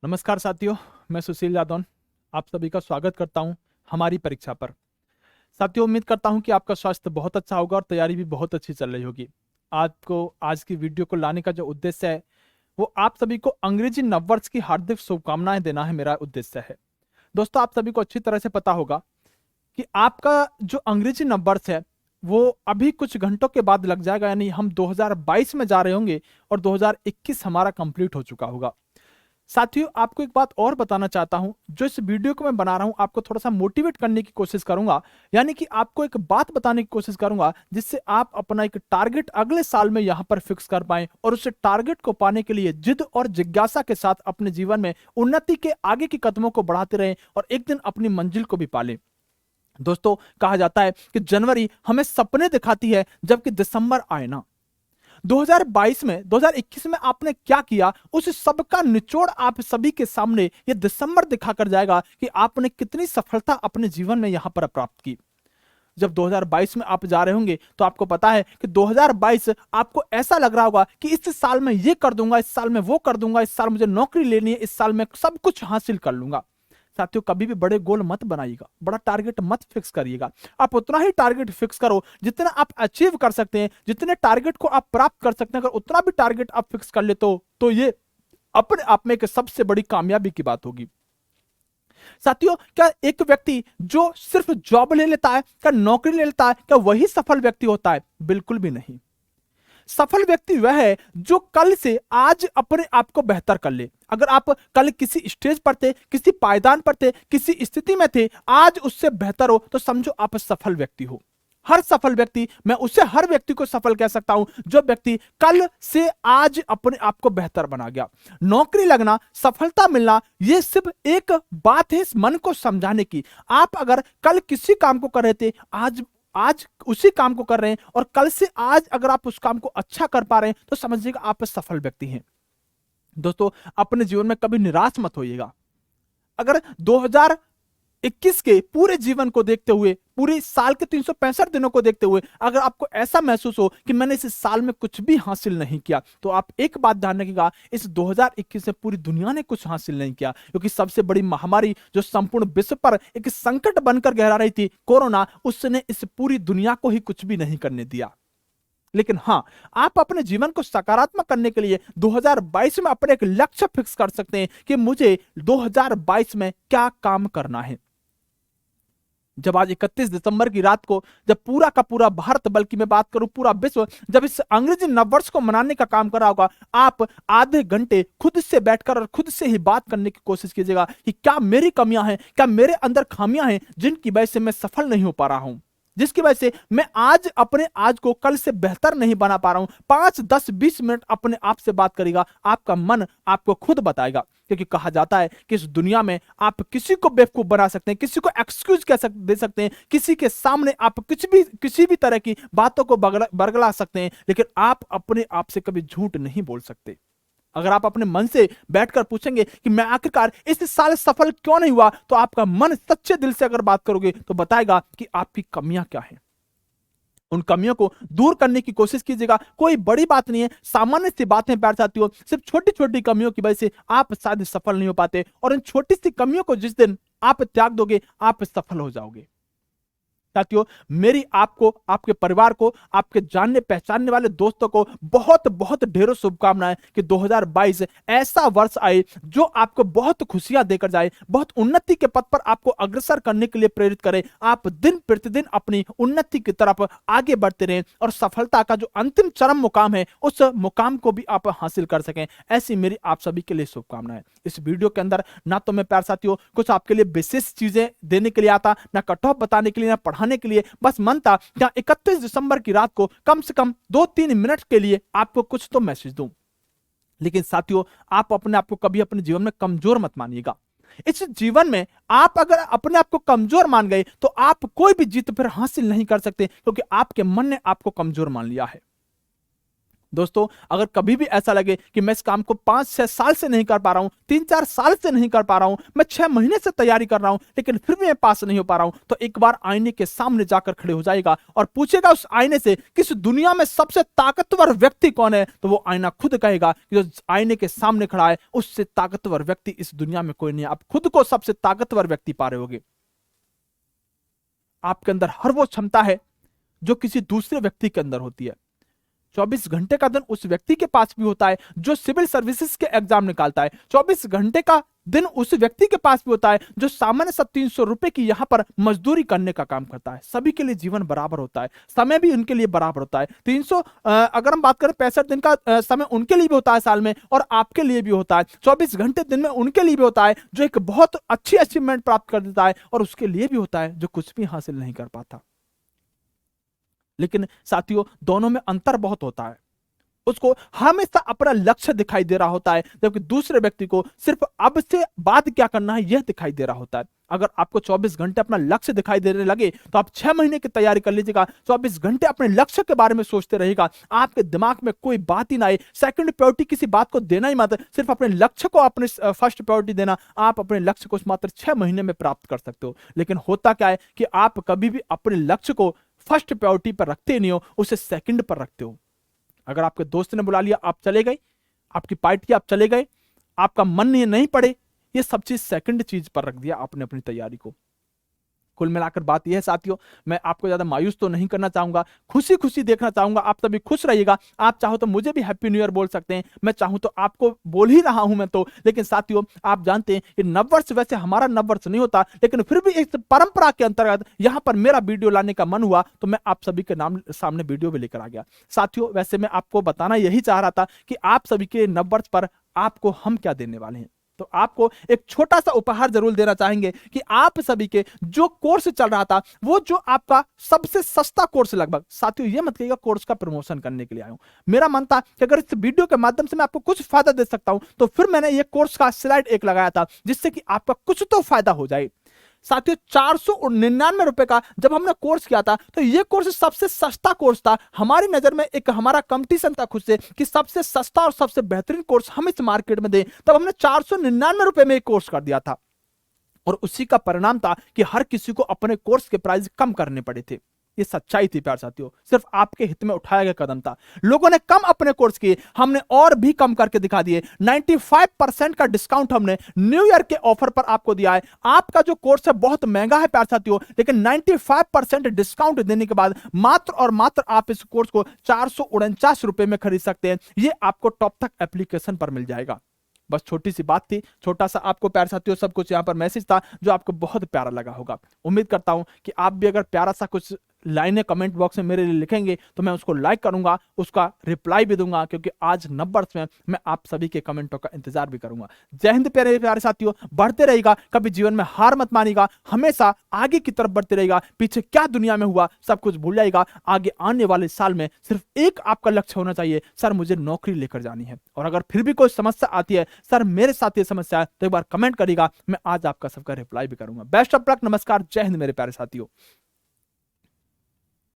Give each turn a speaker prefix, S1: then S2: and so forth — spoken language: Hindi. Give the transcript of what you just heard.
S1: नमस्कार साथियों, मैं सुशील यादव आप सभी का स्वागत करता हूं हमारी परीक्षा पर। साथियों, उम्मीद करता हूं कि आपका स्वास्थ्य बहुत अच्छा होगा और तैयारी भी बहुत अच्छी चल रही होगी। आज की वीडियो को लाने का जो उद्देश्य है वो आप सभी को अंग्रेजी नववर्ष की हार्दिक शुभकामनाएं देना है, मेरा उद्देश्य है। दोस्तों, आप सभी को अच्छी तरह से पता होगा कि आपका जो अंग्रेजी नववर्ष है वो अभी कुछ घंटों के बाद लग जाएगा, यानी हम 2022 में जा रहे होंगे और 2021 हमारा कंप्लीट हो चुका होगा। साथियों, आपको एक बात और बताना चाहता हूं, जो इस वीडियो को मैं बना रहा हूं आपको थोड़ा सा मोटिवेट करने की कोशिश करूंगा, यानी कि आपको एक बात बताने की कोशिश करूंगा जिससे आप अपना एक टारगेट अगले साल में यहां पर फिक्स कर पाएं और उस टारगेट को पाने के लिए जिद और जिज्ञासा के साथ अपने जीवन में उन्नति के आगे के कदमों को बढ़ाते रहें और एक दिन अपनी मंजिल को भी पालें। दोस्तों, कहा जाता है कि जनवरी हमें सपने दिखाती है जबकि दिसंबर आईना। 2021 में आपने क्या किया, उस सब का निचोड़ आप सभी के सामने ये दिसंबर दिखाकर जाएगा कि आपने कितनी सफलता अपने जीवन में यहां पर प्राप्त की। जब 2022 में आप जा रहे होंगे तो आपको पता है कि 2022 आपको ऐसा लग रहा होगा कि इस साल में ये कर दूंगा, इस साल में वो कर दूंगा, इस साल मुझे नौकरी लेनी है, इस साल में सब कुछ हासिल कर लूंगा। साथियों, कभी भी बड़े गोल मत बनाइएगा, बड़ा टारगेट मत फिक्स करिएगा। आप उतना ही टारगेट फिक्स करो जितना आप अचीव कर सकते हैं, जितने टारगेट को आप प्राप्त कर सकते हैं। अगर उतना भी टारगेट आप फिक्स कर ले तो ये अपने आप में एक सबसे बड़ी कामयाबी की बात होगी। साथियों, क्या एक व्यक्ति जो सिर्फ जॉब ले लेता है, क्या नौकरी ले लेता है, क्या वही सफल व्यक्ति होता है? बिल्कुल भी नहीं। सफल व्यक्ति वह है जो कल से आज अपने आप को बेहतर कर ले। अगर आप कल किसी स्टेज पर थे, किसी पायदान पर थे, किसी स्थिति में थे, आज उससे बेहतर हो तो समझो आप सफल व्यक्ति हो। हर सफल व्यक्ति, मैं उसे हर व्यक्ति को सफल कह सकता हूं जो व्यक्ति कल से आज अपने आप को बेहतर बना गया। नौकरी लगना, सफलता मिलना, यह सिर्फ एक बात है इस मन को समझाने की। आप अगर कल किसी काम को कर रहे थे, आज उसी काम को कर रहे हैं और कल से आज अगर आप उस काम को अच्छा कर पा रहे हैं तो समझिएगा आप सफल व्यक्ति हैं। दोस्तों, अपने जीवन में कभी निराश मत होइएगा। अगर 2021 के पूरे जीवन को देखते हुए, पूरे साल के 365 दिनों को देखते हुए अगर आपको ऐसा महसूस हो कि मैंने इस साल में कुछ भी हासिल नहीं किया, तो आप एक बात ध्यान रखिएगा, इस 2021 में पूरी दुनिया ने कुछ हासिल नहीं किया, क्योंकि सबसे बड़ी महामारी जो संपूर्ण विश्व पर एक संकट बनकर गहरा रही थी, कोरोना, उसने इस पूरी दुनिया को ही कुछ भी नहीं करने दिया। लेकिन हां, आप अपने जीवन को सकारात्मक करने के लिए 2022 में अपने एक लक्ष्य फिक्स कर सकते हैं कि मुझे 2022 में क्या काम करना है। जब आज 31 दिसंबर की रात को जब पूरा का पूरा भारत, बल्कि मैं बात करूं पूरा विश्व, जब इस अंग्रेजी नववर्ष को मनाने का काम कर रहा होगा, आप आधे घंटे खुद से बैठकर और खुद से ही बात करने की कोशिश कीजिएगा कि क्या मेरी कमियां हैं, क्या मेरे अंदर खामियां हैं जिनकी वजह से मैं सफल नहीं हो पा रहा हूं, जिसकी वजह से मैं आज अपने आज को कल से बेहतर नहीं बना पा रहा हूं। 5, 10, 20 मिनट अपने आप से बात करेगा, आपका मन आपको खुद बताएगा। क्योंकि कहा जाता है कि इस दुनिया में आप किसी को बेवकूफ बना सकते हैं, किसी को एक्सक्यूज दे सकते हैं, किसी के सामने आप किसी भी तरह की बातों को बरगला सकते हैं, लेकिन आप अपने आप से कभी झूठ नहीं बोल सकते। अगर आप अपने मन से बैठकर पूछेंगे कि मैं आखिरकार इस साल सफल क्यों नहीं हुआ, तो आपका मन सच्चे दिल से अगर बात करोगे तो बताएगा कि आपकी कमियां क्या हैं। उन कमियों को दूर करने की कोशिश कीजिएगा। कोई बड़ी बात नहीं है, सामान्य सी बातें बैठ जाती हो, सिर्फ छोटी छोटी कमियों की वजह से आप शायद सफल नहीं हो पाते, और इन छोटी सी कमियों को जिस दिन आप त्याग दोगे, आप सफल हो जाओगे। साथियों, मेरी आपको, आपके परिवार को, आपके जानने पहचानने वाले दोस्तों को बहुत बहुत ढेरों शुभकामनाएं कि 2022 ऐसा वर्ष आए जो आपको बहुत खुशियां देकर जाए, बहुत उन्नति के पथ पर आपको अग्रसर करने के लिए प्रेरित करे। आप दिन प्रतिदिन अपनी उन्नति की तरफ आगे बढ़ते रहें और सफलता का जो अंतिम चरम मुकाम है, उस मुकाम को भी आप हासिल कर सकें। ऐसी मेरी आप सभी के लिए शुभकामनाएं। इस वीडियो के अंदर ना तो मैं, प्यार साथियों, कुछ आपके लिए विशेष चीजें देने के लिए आता, ना कट ऑफ बताने के लिए, ना पढ़ाने के लिए, बस मन था कि 31 दिसंबर की रात को कम से कम 2-3 मिनट के लिए आपको कुछ तो मैसेज दूं। लेकिन साथियों, आप अपने आप को कभी अपने जीवन में कमजोर मत मानिएगा। इस जीवन में आप अगर अपने आप को कमजोर मान गए तो आप कोई भी जीत फिर हासिल नहीं कर सकते, क्योंकि आपके मन ने आपको कमजोर मान लिया है। दोस्तों, अगर कभी भी ऐसा लगे कि मैं इस काम को 5-6 साल से नहीं कर पा रहा हूं, 3-4 साल से नहीं कर पा रहा हूं, मैं 6 महीने से तैयारी कर रहा हूं लेकिन फिर भी मैं पास नहीं हो पा रहा हूं, तो एक बार आईने के सामने जाकर खड़े हो जाएगा और पूछेगा उस आईने से कि इस दुनिया में सबसे ताकतवर व्यक्ति कौन है। तो वो आईना खुद कहेगा कि जो आईने के सामने खड़ा है उससे ताकतवर व्यक्ति इस दुनिया में कोई नहीं है। आप खुद को सबसे ताकतवर व्यक्ति पा रहे होगे। आपके अंदर हर वो क्षमता है जो किसी दूसरे व्यक्ति के अंदर होती है। 24 घंटे का दिन उस व्यक्ति के पास भी होता है जो सिविल सर्विसेज के एग्जाम निकालता है। 24 घंटे का दिन उस व्यक्ति के पास भी होता है जो सामान्य 300 रुपए की यहां पर मजदूरी करने का काम करता है। सभी के लिए जीवन बराबर होता है, समय भी उनके लिए बराबर होता है। 300 अगर हम बात करें 65 दिन का समय उनके लिए भी होता है साल में, और आपके लिए भी होता है। 24 घंटे दिन में उनके लिए भी होता है जो एक बहुत अच्छी अचीवमेंट प्राप्त कर देता है, और उसके लिए भी होता है जो कुछ भी हासिल नहीं कर पाता। लेकिन साथियों, दोनों में अंतर बहुत होता है। उसको हमेशा अपना लक्ष्य दिखाई दे रहा होता है, जबकि दूसरे व्यक्ति को सिर्फ अब से बाद क्या करना है यह दिखाई दे रहा होता है। अगर आपको 24 घंटे अपना लक्ष्य दिखाई देने लगे तो आप 6 महीने की तैयारी कर लीजिएगा। 24 घंटे अपने लक्ष्य के बारे में सोचते रहेगा, आपके दिमाग में कोई बात ही ना आए, सेकंड प्रायोरिटी किसी बात को देना ही मत, सिर्फ अपने लक्ष्य को अपने फर्स्ट प्रायोरिटी देना। आप अपने लक्ष्य को मात्र 6 महीने में प्राप्त कर सकते हो। लेकिन होता क्या है कि आप कभी भी अपने लक्ष्य को फर्स्ट प्रायोरिटी पर रखते नहीं हो, उसे सेकंड पर रखते हो। अगर आपके दोस्त ने बुला लिया, आप चले गए, आपकी पार्टी आप चले गए, आपका मन नहीं पड़े, ये सब चीज सेकंड चीज पर रख दिया आपने अपनी तैयारी को। कुल मिलाकर बात यह है साथियों, मैं आपको ज्यादा मायूस तो नहीं करना चाहूंगा, खुशी खुशी देखना चाहूंगा। आप सभी खुश रहिएगा। आप चाहो तो मुझे भी हैप्पी न्यू ईयर बोल सकते हैं, मैं चाहूं तो आपको बोल ही रहा हूं मैं तो। लेकिन साथियों, आप जानते हैं कि नववर्ष वैसे हमारा नववर्ष नहीं होता, लेकिन फिर भी इस परंपरा के अंतर्गत यहां पर मेरा वीडियो लाने का मन हुआ तो मैं आप सभी के नाम सामने वीडियो भी लेकर आ गया। साथियों, वैसे मैं आपको बताना यही चाह रहा था कि आप सभी के नववर्ष पर आपको हम क्या देने वाले हैं। तो आपको एक छोटा सा उपहार जरूर देना चाहेंगे कि आप सभी के जो कोर्स चल रहा था, वो जो आपका सबसे सस्ता कोर्स लगभग, साथियों ये मत कहिएगा कोर्स का प्रमोशन करने के लिए आया हूं। मेरा मन था कि अगर इस वीडियो के माध्यम से मैं आपको कुछ फायदा दे सकता हूं, तो फिर मैंने ये कोर्स का स्लाइड एक लगाया था जिससे कि आपका कुछ तो फायदा हो जाए। साथियों, 499 रुपए का जब हमने कोर्स किया था तो ये कोर्स सबसे सस्ता कोर्स था हमारी नजर में। एक हमारा कंपटीशन था खुद से कि सबसे सस्ता और सबसे बेहतरीन कोर्स हम इस मार्केट में दें, तब हमने 499 रुपए में एक कोर्स कर दिया था। और उसी का परिणाम था कि हर किसी को अपने कोर्स के प्राइस कम करने पड़े थे। ये सच्चाई थी प्यार साथियों, सिर्फ आपके हित में उठाया गया कदम था। लोगों ने कम अपने कोर्स किए, हमने और भी कम करके दिखा दिए। 95% का डिस्काउंट हमने न्यू ईयर के ऑफर पर आपको दिया है। आपका जो कोर्स है बहुत महंगा है प्यार साथियों, लेकिन 95% डिस्काउंट देने के बाद मात्र और मात्र आप इस कोर्स को 449 रुपए में खरीद सकते हैं। ये आपको टॉप तक एप्लीकेशन पर मिल जाएगा। बस छोटी सी बात थी, छोटा सा आपको प्यार साथियों सब कुछ यहां पर मैसेज था जो आपको बहुत प्यारा लगा होगा। उम्मीद करता हूं कि आप भी अगर प्यारा सा कुछ लाइनें कमेंट बॉक्स में मेरे लिए लिखेंगे तो मैं उसको लाइक करूंगा, उसका रिप्लाई भी दूंगा, क्योंकि आज नववर्ष में मैं आप सभी के कमेंटों का इंतजार भी करूंगा। जय हिंद प्यारे प्यारे साथियों, बढ़ते रहेगा, कभी जीवन में हार मत मानिएगा, हमेशा आगे की तरफ बढ़ते रहेगा। पीछे क्या दुनिया में हुआ सब कुछ भूल जाएगा। आगे आने वाले साल में सिर्फ एक आपका लक्ष्य होना चाहिए, सर मुझे नौकरी लेकर जानी है। और अगर फिर भी कोई समस्या आती है, सर मेरे साथ ये समस्या है, तो एक बार कमेंट करिएगा, मैं आज आपका सबका रिप्लाई भी करूंगा। बेस्ट ऑफ लक, नमस्कार, जय हिंद मेरे प्यारे साथियों।